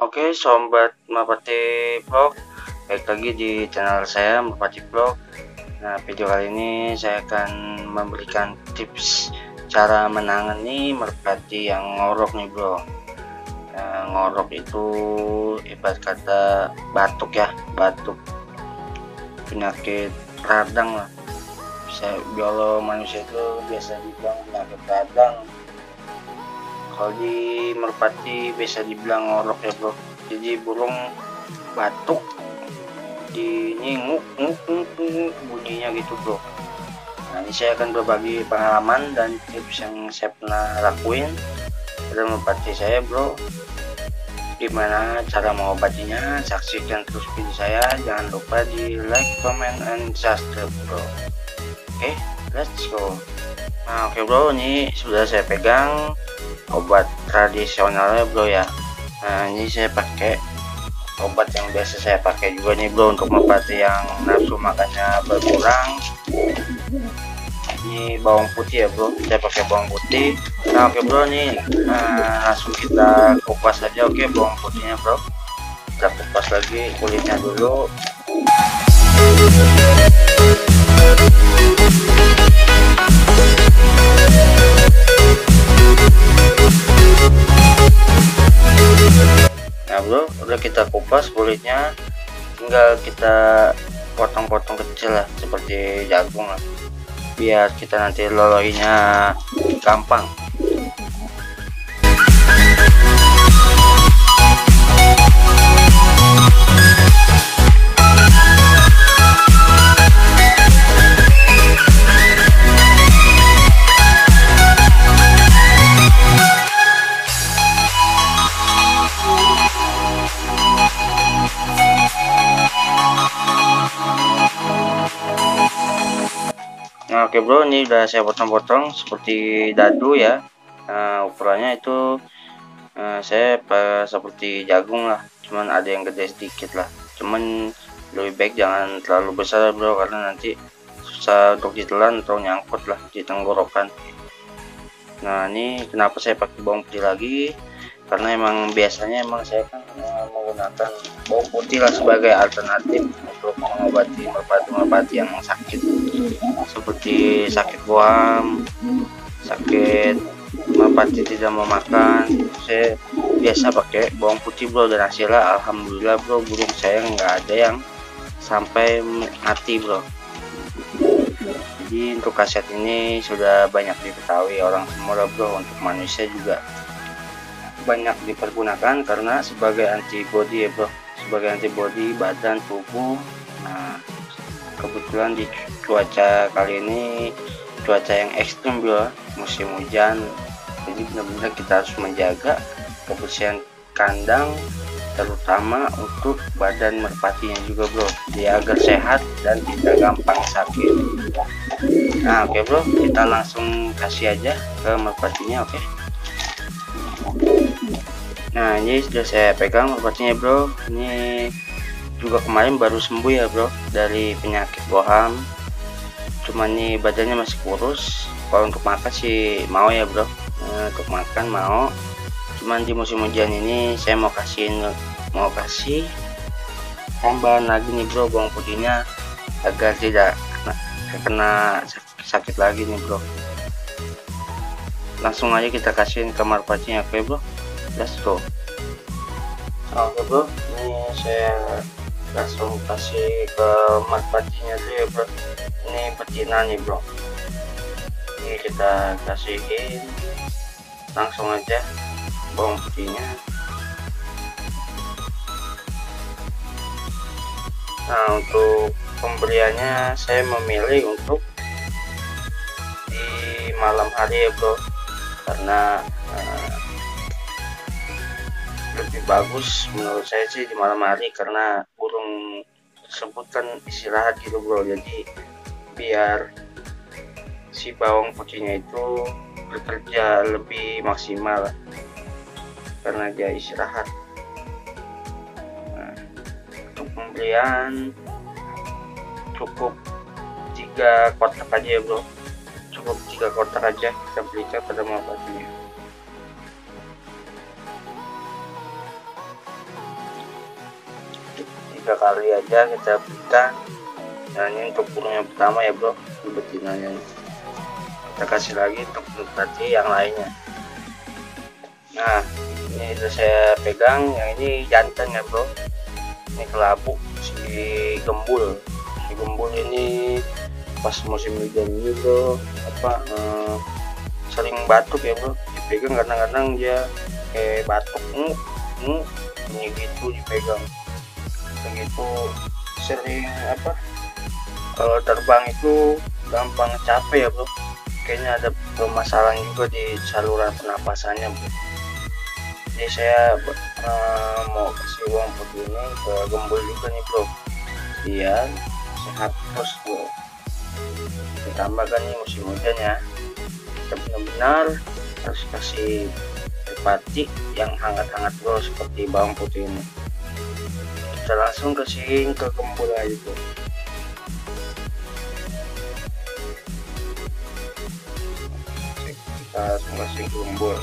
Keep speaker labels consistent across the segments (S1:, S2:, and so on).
S1: Oke, sobat Merpati Vlog, balik lagi di channel saya Merpati Vlog. Nah, video kali ini saya akan memberikan tips cara menangani merpati yang ngorok nih bro. Nah, ngorok itu ibarat kata batuk ya, batuk, penyakit radang lah. Biolo manusia itu biasa dibilang penyakit radang. Kalau di merpati biasa dibilang ngorok ya bro. Jadi burung batuk di nguk bunyinya gitu bro. Nah, ini saya akan berbagi pengalaman dan tips yang saya pernah lakuin pada merpati saya bro. Gimana cara mengobatinya, saksikan terus video saya. Jangan lupa di like, comment, and subscribe bro. Oke, let's go. Nah, oke bro, ini sudah saya pegang obat tradisionalnya bro ya. Nah, ini saya pakai obat yang biasa saya pakai juga nih bro, untuk merpati yang nafsu makannya berkurang. Ini bawang putih ya bro, saya pakai bawang putih. Nah oke bro, nih langsung kita kupas aja. Oke, bawang putihnya bro, kita kupas lagi kulitnya dulu. Nah bro, udah kita kupas kulitnya, tinggal kita potong-potong kecil lah, seperti jagung lah, biar kita nanti loloinya gampang. Nah, oke bro, ini udah saya potong-potong seperti dadu ya. Ukurannya itu saya seperti jagung lah, cuman ada yang gede sedikit lah. Cuman lebih baik jangan terlalu besar bro, karena nanti susah untuk ditelan atau nyangkut lah di tenggorokan. Nah, ini kenapa saya pakai bawang putih lagi, karena emang biasanya saya kan menggunakan bawang putih lah sebagai alternatif untuk mengobati merpati-merpati yang sakit, seperti sakit boam, sakit merpati tidak mau makan. Saya biasa pakai bawang putih bro, dan hasilnya alhamdulillah bro, burung saya nggak ada yang sampai mati bro. Jadi untuk kaset ini sudah banyak diketahui orang semua bro, untuk manusia juga banyak dipergunakan karena sebagai antibody ya bro, sebagai antibody badan tubuh. Nah, kebetulan di cuaca kali ini cuaca yang ekstrim bro, musim hujan, jadi benar-benar kita harus menjaga kebersihan kandang, terutama untuk badan merpatinya juga bro, dia agar sehat dan tidak gampang sakit. Nah oke bro, kita langsung kasih aja ke merpatinya. Oke. Nah, ini sudah saya pegang merpatinya bro. Ini juga kemarin baru sembuh ya bro dari penyakit boham, cuman nih badannya masih kurus. Kalau untuk makan sih mau ya bro, untuk makan mau, cuman di musim hujan ini saya mau kasih tambahan lagi nih bro bawang putihnya, agar tidak kena sakit lagi nih bro. Langsung aja kita kasihin ke merpatinya. Oke bro, let's go. Oke bro, ini saya langsung kasih ke merpatinya dulu ya bro. Ini betina nih bro, ini kita kasihin langsung aja bawang putihnya. Nah, untuk pemberiannya saya memilih untuk di malam hari ya bro, karena lebih bagus menurut saya sih di malam hari, karena burung tersebut kan istirahat gitu bro, jadi biar si bawang putihnya itu bekerja lebih maksimal karena dia istirahat. Nah, untuk pembelian cukup 3 kotak aja ya bro, cukup 3 kotak aja kita belikan pada merpatinya. 3 kali aja kita berikan. Nah ini untuk burung yang pertama ya bro, betinanya. Kita kasih lagi untuk merpati yang lainnya. Nah ini udah saya pegang, yang ini jantan ya bro, ini kelabu si gembul. Si gembul ini pas musim hujan ini bro sering batuk ya bro, dipegang kadang-kadang dia kayak batuk ini gitu dipegang begitu. Sering kalau terbang itu gampang capek ya bro, kayaknya ada permasalahan juga di saluran pernapasannya bro. Jadi saya mau kasih uang putih ini ke gembul juga nih bro, biar sehat terus bro. Ditambahkan nih musim hujan ya, kita benar-benar harus kasih merpati yang hangat-hangat bro, seperti bawang putih ini. Kita langsung kasihin ke gembul aja bro. Kita langsung kasih ke gembul.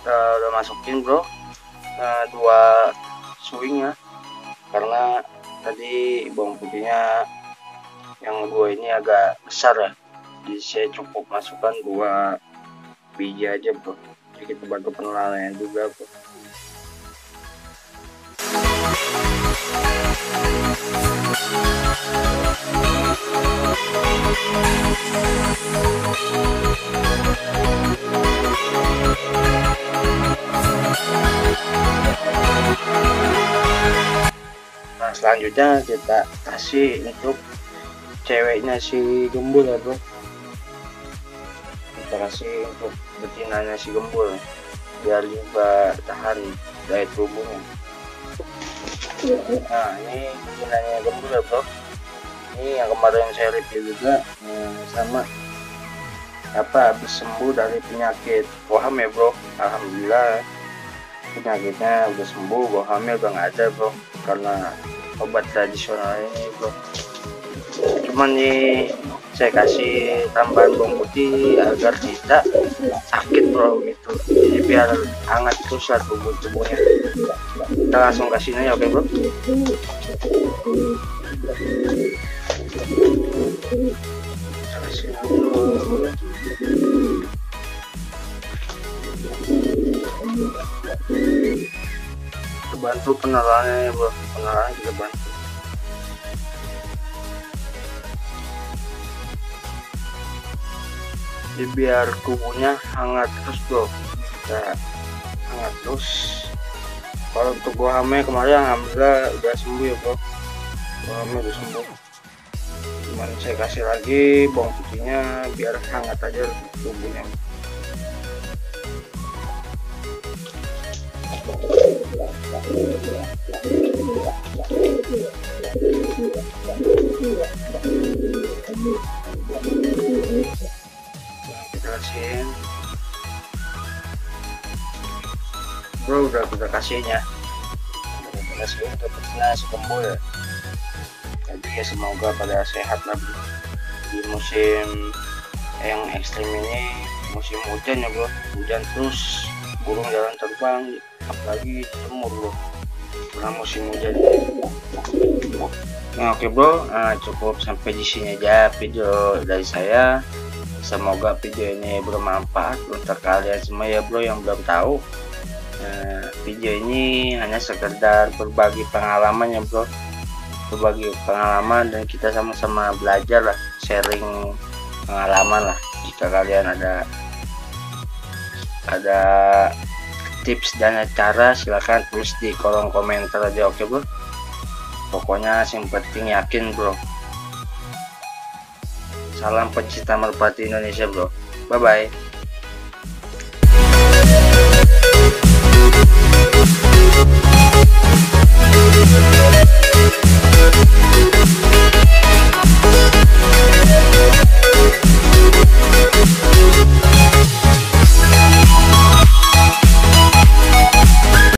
S1: Kita udah masukin bro 2 swing ya, karena tadi bawang putihnya yang 2 ini agak besar ya, jadi saya cukup masukkan 2 biji aja bro, jadi kita bantu penelarannya juga bro. Nah selanjutnya kita kasih untuk ceweknya si gembul ya bro, kita kasih untuk betinanya si gembul biar juga tahan daya tubuhnya. Nah ini betinanya gembul ya bro, ini yang kemarin saya review juga sama habis sembuh dari penyakit boham ya bro. Alhamdulillah penyakitnya udah sembuh, bohamnya udah nggak ada bro, karena obat tradisional ini bro. Cuman nih saya kasih tambahan bawang putih agar tidak sakit bro gitu, jadi biar hangat terus lah tubuhnya. Kita langsung kasih aja, oke bro. Kita bantu penelarannya ya bro, penelarannya kita bantu. Jadi biar tubuhnya hangat terus bro, kita hangat terus. Kalau untuk bohamnya kemarin alhamdulillah udah sembuh ya bro, bohamnya udah sembuh. Cuman saya kasih lagi bawang putihnya biar hangat aja tubuhnya. Kita kasihin bro, udah kita kasihnya, kita kasih untuk petinanya si gembul ya. Jadi ya semoga pada sehat lah bro di musim yang ekstrim ini, musim hujan ya bro, hujan terus burung jarang terbang, apalagi jemur bro karena musim hujan. Nah oke bro, cukup sampai di sini aja video dari saya. Semoga video ini bermanfaat untuk kalian semua ya bro yang belum tahu. Video ini hanya sekedar berbagi pengalaman ya bro, berbagi pengalaman dan kita sama-sama belajar lah, sharing pengalaman lah. Jika kalian ada tips dan cara, silahkan tulis di kolom komentar aja, oke bro. Pokoknya yang penting yakin bro. Salam pencinta merpati Indonesia bro, bye bye.